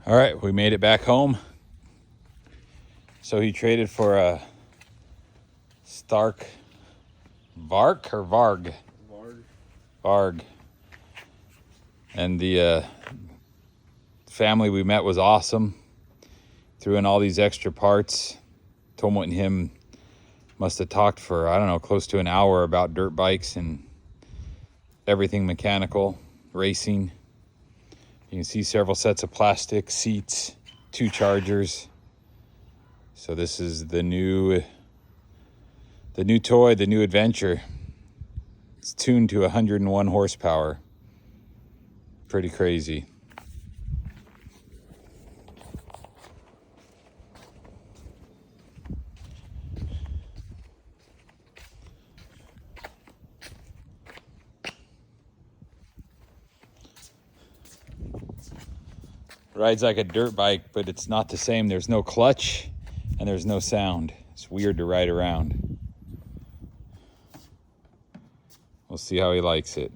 All right, we made it back home. So he traded for a Stark Varg or Varg? Varg. And the family we met was awesome. Threw in all these extra parts. Tóomawut and him must have talked for, I don't know, close to an hour about dirt bikes and everything mechanical, racing. You can see several sets of plastic seats, 2 chargers. So this is the new toy, the new adventure. It's tuned to 101 horsepower. Pretty crazy. Rides like a dirt bike, but it's not the same. There's no clutch and there's no sound. It's weird to ride around. We'll see how he likes it.